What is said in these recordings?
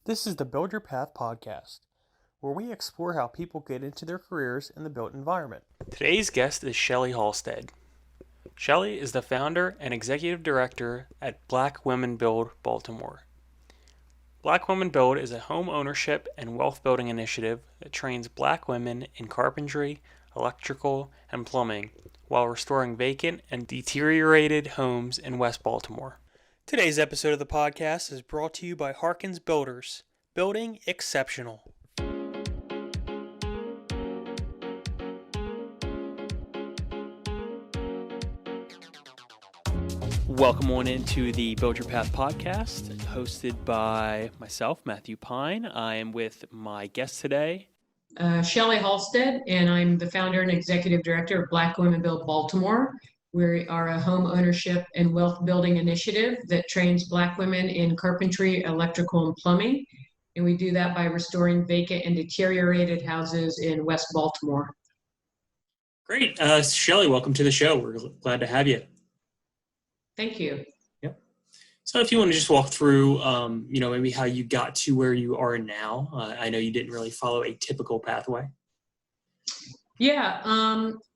This is the Build Your Path podcast, where we explore how people get into their careers in the built environment. Today's guest is Shelley Halstead. Shelley is the founder and executive director at Black Women Build Baltimore. Black Women Build is a home ownership and wealth building initiative that trains Black women in carpentry, electrical, and plumbing while restoring vacant and deteriorated homes in West Baltimore. Today's episode of the podcast is brought to you by Harkins Builders, building exceptional. Welcome on into the Build Your Path podcast, hosted by myself, Matthew Pine. I am with my guest today, Shelley Halstead, and I'm the founder and executive director of Black Women Build Baltimore. We are a home ownership and wealth building initiative that trains Black women in carpentry, electrical, and plumbing. And we do that by restoring vacant and deteriorated houses in West Baltimore. Great. Shelley, welcome to the show. We're glad to have you. Thank you. Yep. So if you want to just walk through, maybe how you got to where you are now. I know you didn't really follow a typical pathway. Yeah,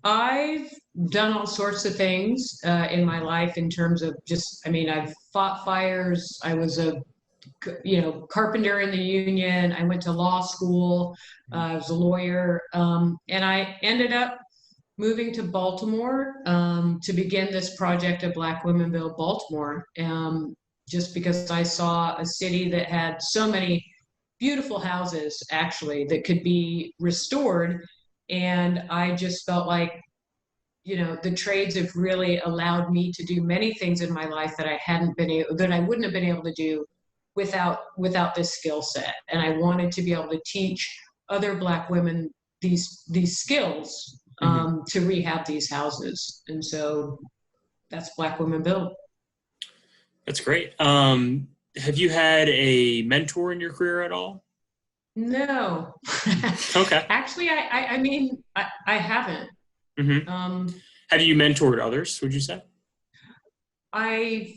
I've done all sorts of things in my life in terms of I've fought fires. I was a carpenter in the union. I went to law school. I was a lawyer. And I ended up moving to Baltimore to begin this project of Black Women Build Baltimore, just because I saw a city that had so many beautiful houses, actually, that could be restored. And I just felt like, the trades have really allowed me to do many things in my life that I wouldn't have been able to do without this skill set. And I wanted to be able to teach other Black women these skills to rehab these houses. And so that's Black Women Build. That's great. Have you had a mentor in your career at all? No. Okay. Actually, I haven't. Mm-hmm. Have you mentored others, would you say? I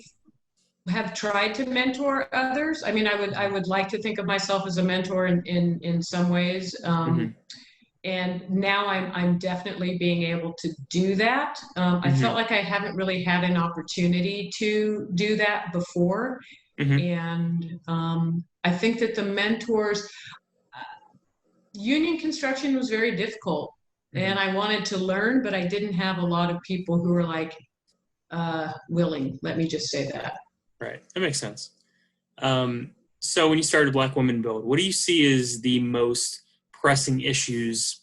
have tried to mentor others. I would like to think of myself as a mentor in some ways. And now I'm definitely being able to do that. I felt like I haven't really had an opportunity to do that before. And I think that the mentors, union construction was very difficult. And I wanted to learn, but I didn't have a lot of people who were willing. Let me just say that. Right. That makes sense. So when you started Black Women Build, what do you see as the most pressing issues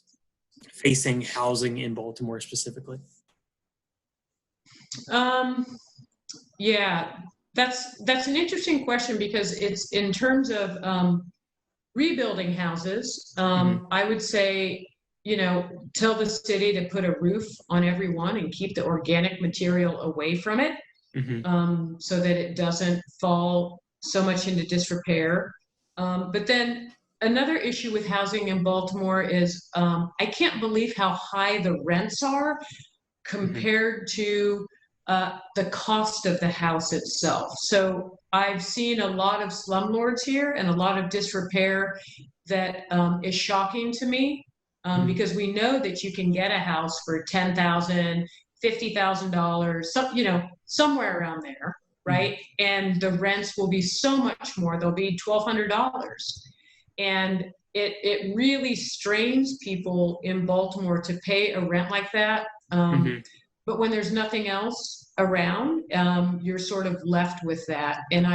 facing housing in Baltimore specifically? Yeah, that's an interesting question, because it's in terms of rebuilding houses. I would say, tell the city to put a roof on every one and keep the organic material away from it, so that it doesn't fall so much into disrepair. But then another issue with housing in Baltimore is I can't believe how high the rents are compared to the cost of the house itself. So I've seen a lot of slumlords here and a lot of disrepair that is shocking to me, because we know that you can get a house for $10,000, $50,000, somewhere around there, right? And the rents will be so much more. They'll be $1,200. And it really strains people in Baltimore to pay a rent like that. But when there's nothing else around, you're sort of left with that. And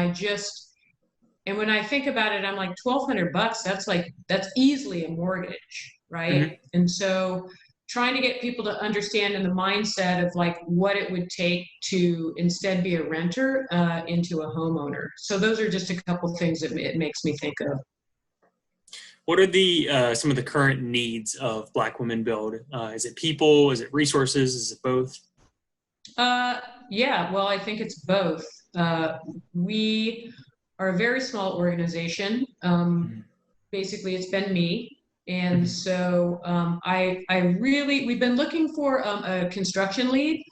when I think about it, I'm like, $1,200, that's easily a mortgage, right? And so trying to get people to understand in the mindset of what it would take to instead be a renter into a homeowner. So those are just a couple things that it makes me think of. What are some of the current needs of Black Women Build? Is it people? Is it resources? Is it both? Yeah, well, I think it's both. We are a very small organization. Basically, it's been me. And so we've been looking for a construction lead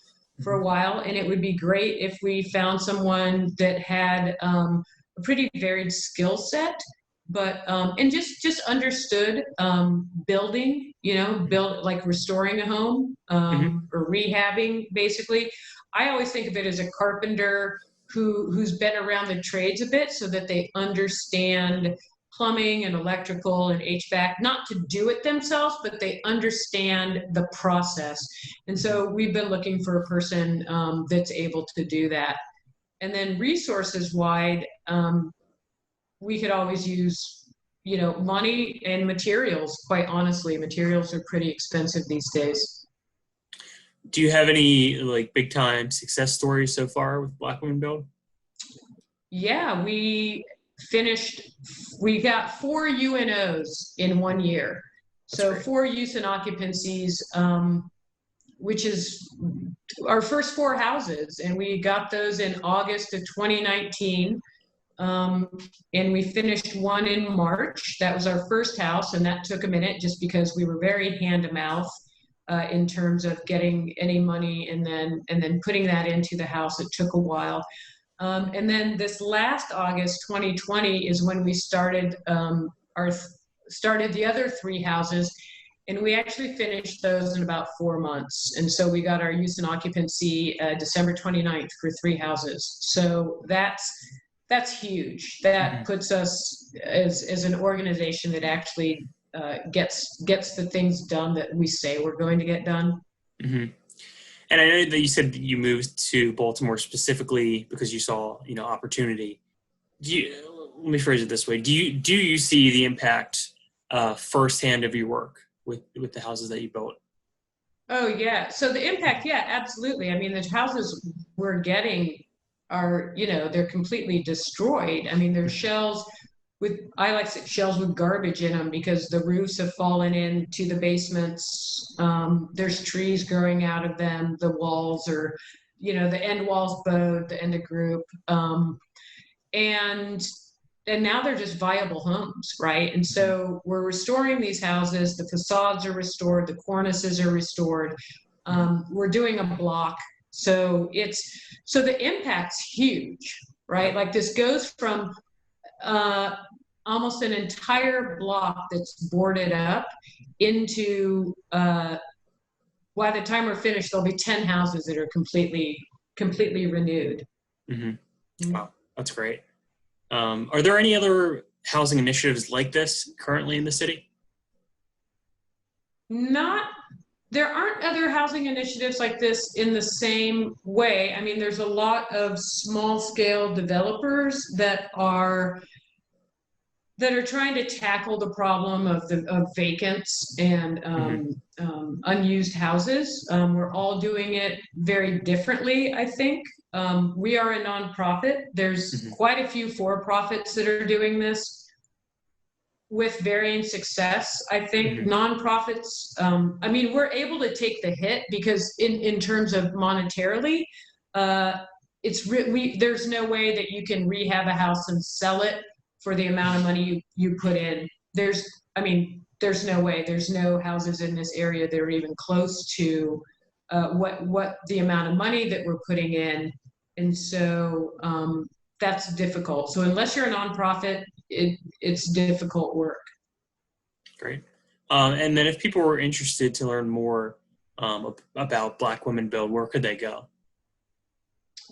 for a while, and it would be great if we found someone that had a pretty varied skill set. but and just understood building, build like restoring a home or rehabbing basically. I always think of it as a carpenter who's been around the trades a bit so that they understand plumbing and electrical and HVAC, not to do it themselves, but they understand the process. And so we've been looking for a person that's able to do that. And then resources wide, we could always use, money and materials. Quite honestly, materials are pretty expensive these days. Do you have any like big time success stories so far with Black Women Build? Yeah, we got 4 UNOs in 1 year. So 4 use and occupancies, which is our first 4 houses. And we got those in August of 2019. And we finished one in March. That was our first house, and that took a minute just because we were very hand to mouth in terms of getting any money and then putting that into the house. It took a while. And then this last August 2020 is when we started started the other 3 houses, and we actually finished those in about 4 months. And so we got our use and occupancy December 29th for 3 houses. So that's huge. That puts us as an organization that actually gets the things done that we say we're going to get done. Mm-hmm. And I know that you said that you moved to Baltimore specifically because you saw, opportunity. Let me phrase it this way: Do you see the impact firsthand of your work with the houses that you built? Oh yeah. So the impact, yeah, absolutely. I mean, the houses we're getting are, they're completely destroyed. I mean, there's shells I like shells with garbage in them because the roofs have fallen into the basements. There's trees growing out of them. The walls are, the end walls bowed, the end of group. And now they're just viable homes, right? And so we're restoring these houses. The facades are restored. The cornices are restored. We're doing a block. So the impact's huge, right? Like this goes from almost an entire block that's boarded up into by the time we're finished, there'll be 10 houses that are completely renewed. Mm-hmm. Wow, that's great. Are there any other housing initiatives like this currently in the city? There aren't other housing initiatives like this in the same way. I mean, there's a lot of small scale developers that are trying to tackle the problem of vacants and unused houses. We're all doing it very differently, I think. We are a nonprofit. There's quite a few for-profits that are doing this with varying success. I think nonprofits, I mean, we're able to take the hit because in terms of monetarily, there's no way that you can rehab a house and sell it for the amount of money you put in. There's no way. There's no houses in this area that are even close to what the amount of money that we're putting in. And so that's difficult. So unless you're a nonprofit, it's difficult work. Great. And then if people were interested to learn more about Black Women Build, where could they go?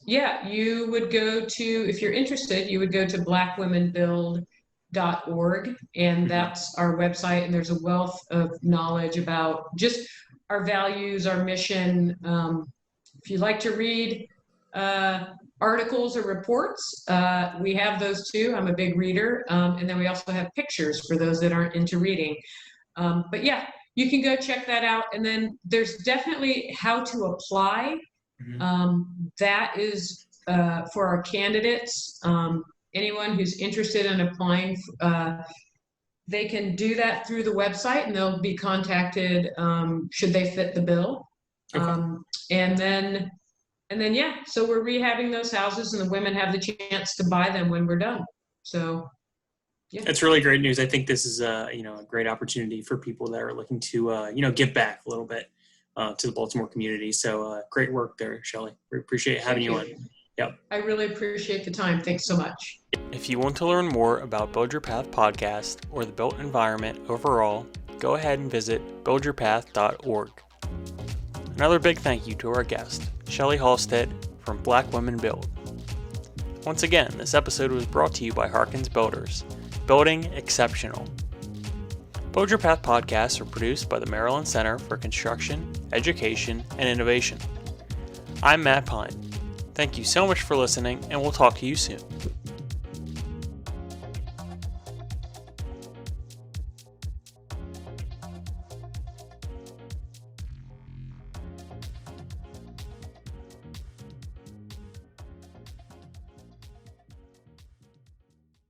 Yeah, you would go to, if you're interested, you would go to blackwomenbuild.org, and that's our website, and there's a wealth of knowledge about just our values, our mission. If you like to read articles or reports, we have those too. I'm a big reader. And then we also have pictures for those that aren't into reading. But yeah, you can go check that out. And then there's definitely how to apply. That is for our candidates. Anyone who's interested in applying, they can do that through the website, and they'll be contacted should they fit the bill. Okay. And then, yeah, so we're rehabbing those houses, and the women have the chance to buy them when we're done. So, yeah. It's really great news. I think this is a great opportunity for people that are looking to, give back a little bit to the Baltimore community. So great work there, Shelley. We appreciate having you on. Yep. I really appreciate the time. Thanks so much. If you want to learn more about Build Your Path podcast or the built environment overall, go ahead and visit buildyourpath.org. Another big thank you to our guest, Shelly Halstead from Black Women Build. Once again, this episode was brought to you by Harkins Builders, building exceptional. Build Your Path podcasts are produced by the Maryland Center for Construction, Education, and Innovation. I'm Matt Pine. Thank you so much for listening, and we'll talk to you soon.